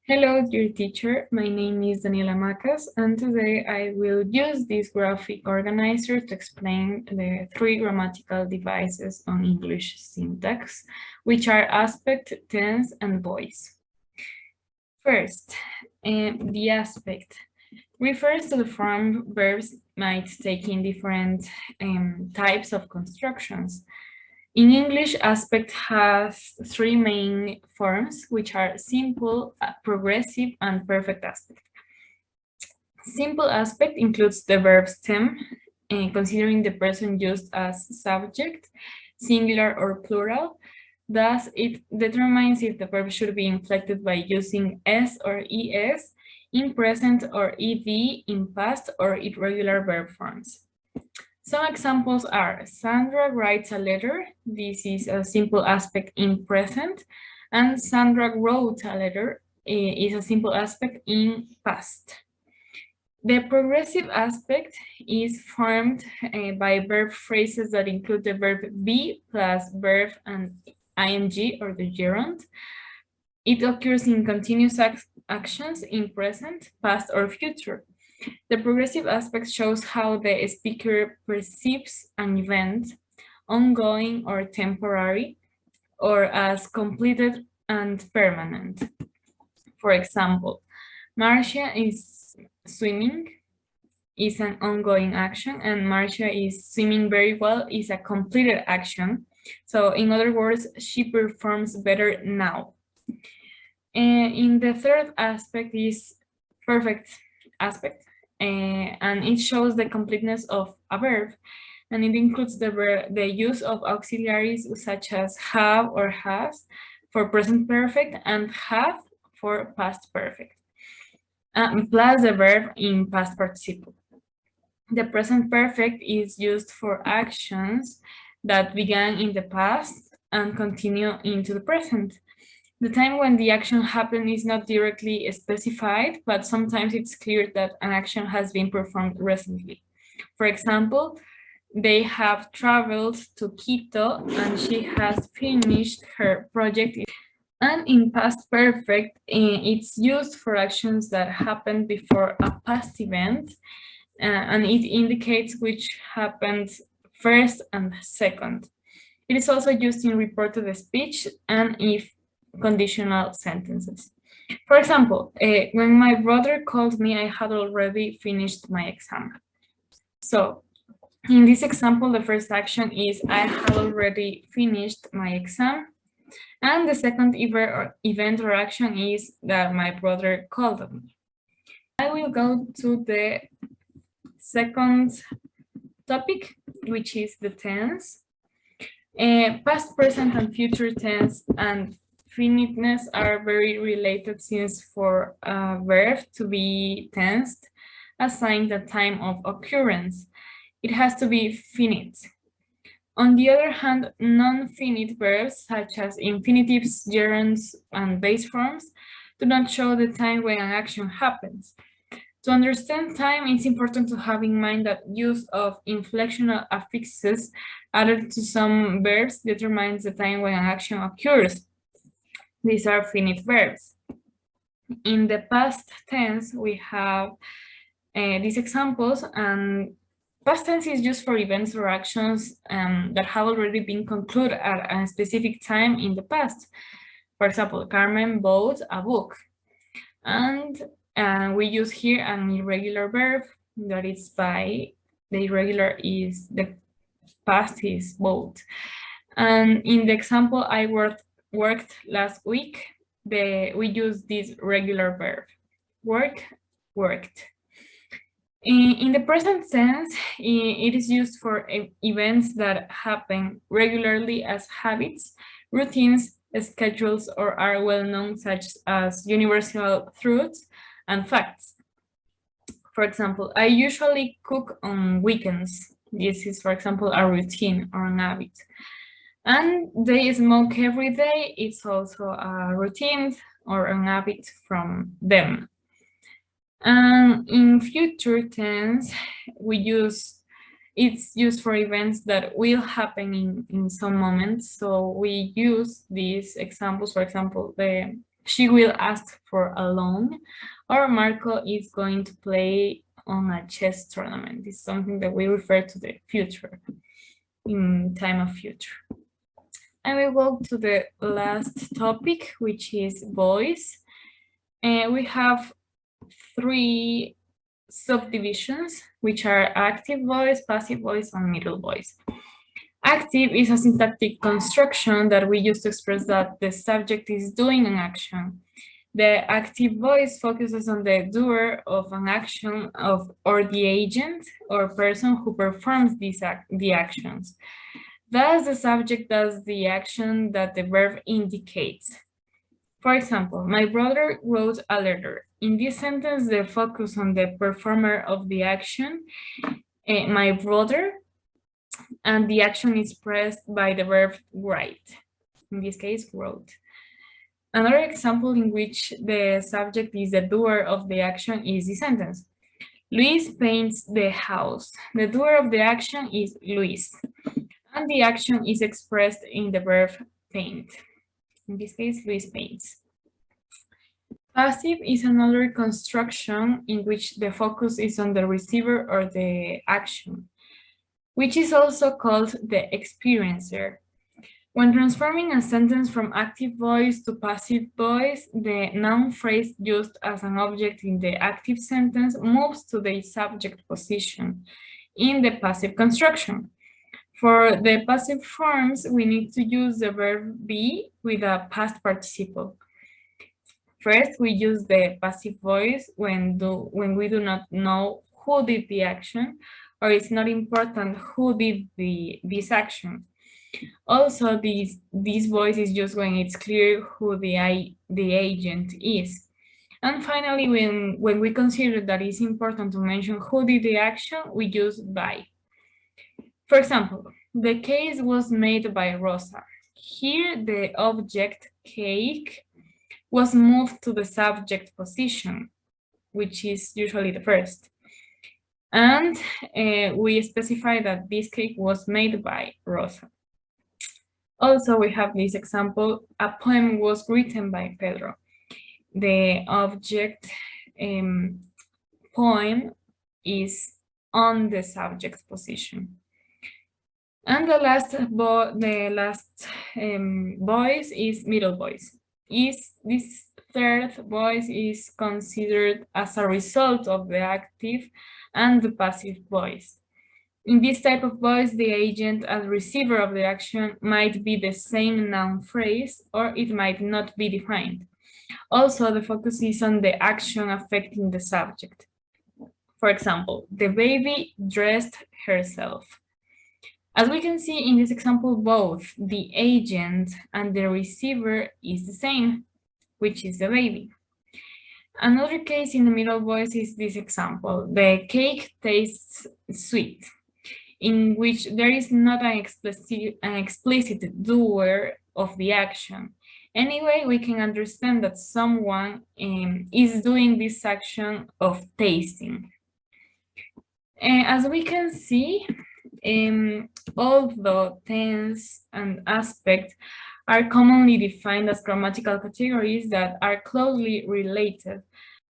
Hello, dear teacher. My name is Daniela Macas, and today I will use this graphic organizer to explain the three grammatical devices on English syntax, which are aspect, tense, and voice. First, the aspect refers to the form verbs might take in different types of constructions. In English, aspect has three main forms, which are simple, progressive, and perfect aspect. Simple aspect includes the verb stem, considering the person used as subject, singular or plural. Thus, it determines if the verb should be inflected by using s or es in present or ed in past or irregular verb forms. Some examples are Sandra writes a letter. This is a simple aspect in present. And Sandra wrote a letter is a simple aspect in past. The progressive aspect is formed by verb phrases that include the verb be plus verb and ing or the gerund. It occurs in continuous actions in present, past, or future. The progressive aspect shows how the speaker perceives an event, ongoing or temporary, or as completed and permanent. For example, Marcia is swimming is an ongoing action, and Marcia is swimming very well is a completed action. So in other words, she performs better now. And in the third aspect is perfect aspect. And it shows the completeness of a verb, and it includes the use of auxiliaries such as have or has for present perfect and have for past perfect, plus the verb in past participle. The present perfect is used for actions that began in the past and continue into the present. The time when the action happened is not directly specified, but sometimes it's clear that an action has been performed recently. For example, they have traveled to Quito and she has finished her project. And in past perfect, it's used for actions that happened before a past event, and it indicates which happened first and second. It is also used in reported speech and if conditional sentences. For example, when my brother called me, I had already finished my exam. So in this example, the first action is I had already finished my exam. And the second event or action is that my brother called me. I will go to the second topic, which is the tense. Past, present, and future tense and finiteness are very related, since for a verb to be tensed, assign the time of occurrence. It has to be finite. On the other hand, non-finite verbs, such as infinitives, gerunds, and base forms, do not show the time when an action happens. To understand time, it's important to have in mind that use of inflectional affixes added to some verbs determines the time when an action occurs. These are finite verbs. In the past tense, we have these examples, and past tense is used for events or actions that have already been concluded at a specific time in the past. For example, Carmen bought a book. And we use here an irregular verb that is by, the irregular is, the past is bought. And in the example I worked last week, we use this regular verb, worked. In the present tense, it is used for events that happen regularly as habits, routines, schedules, or are well known, such as universal truths and facts. For example, I usually cook on weekends. This is, for example, a routine or an habit. And they smoke every day. It's also a routine or an habit from them. And in future tense, it's used for events that will happen in some moments. So we use these examples, for example, she will ask for a loan, or Marco is going to play on a chess tournament. It's something that we refer to the future, in time of future. And we go to the last topic, which is voice. And we have 3 subdivisions, which are active voice, passive voice, and middle voice. Active is a syntactic construction that we use to express that the subject is doing an action. The active voice focuses on the doer of an action or the agent or person who performs the actions. Thus, the subject does the action that the verb indicates. For example, my brother wrote a letter. In this sentence, the focus on the performer of the action, my brother, and the action is expressed by the verb write. In this case, wrote. Another example in which the subject is the doer of the action is the sentence. Luis paints the house. The doer of the action is Luis, and the action is expressed in the verb paint. In this case, Luis paints. Passive is another construction in which the focus is on the receiver or the action, which is also called the experiencer. When transforming a sentence from active voice to passive voice, the noun phrase used as an object in the active sentence moves to the subject position in the passive construction. For the passive forms, we need to use the verb be with a past participle. First, we use the passive voice when we do not know who did the action, or it's not important who did this action. Also, this voice is used when it's clear who the agent is. And finally, when we consider that it's important to mention who did the action, we use by. For example, the cake was made by Rosa. Here, the object cake was moved to the subject position, which is usually the first. And we specify that this cake was made by Rosa. Also, we have this example, a poem was written by Pedro. The object poem is on the subject position. And the last voice is middle voice. This third voice is considered as a result of the active and the passive voice. In this type of voice, the agent and receiver of the action might be the same noun phrase, or it might not be defined. Also, the focus is on the action affecting the subject. For example, the baby dressed herself. As we can see in this example, both the agent and the receiver is the same, which is the baby. Another case in the middle voice is this example. The cake tastes sweet, in which there is not an explicit doer of the action. Anyway, we can understand that someone is doing this action of tasting. As we can see, although tense and aspect are commonly defined as grammatical categories that are closely related,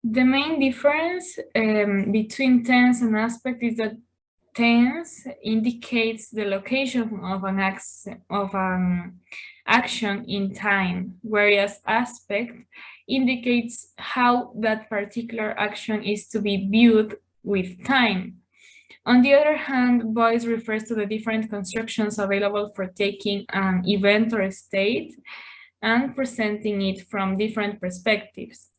the main difference between tense and aspect is that tense indicates the location of an action in time, whereas aspect indicates how that particular action is to be viewed with time. On the other hand, voice refers to the different constructions available for taking an event or a state and presenting it from different perspectives,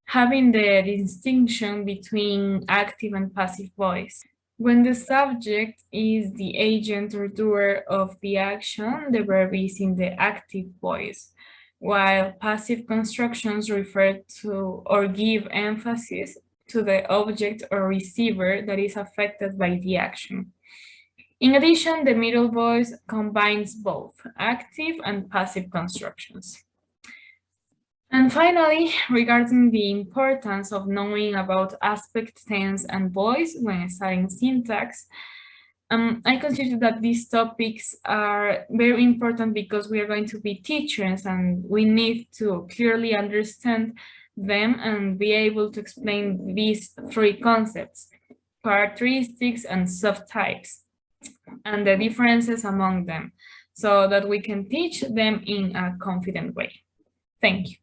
having the distinction between active and passive voice. When the subject is the agent or doer of the action, the verb is in the active voice, while passive constructions refer to or give emphasis to the object or receiver that is affected by the action. In addition, the middle voice combines both active and passive constructions. And finally, regarding the importance of knowing about aspect, tense, and voice when studying syntax, I consider that these topics are very important because we are going to be teachers and we need to clearly understand them and be able to explain these three concepts: characteristics and subtypes, and the differences among them, so that we can teach them in a confident way. Thank you.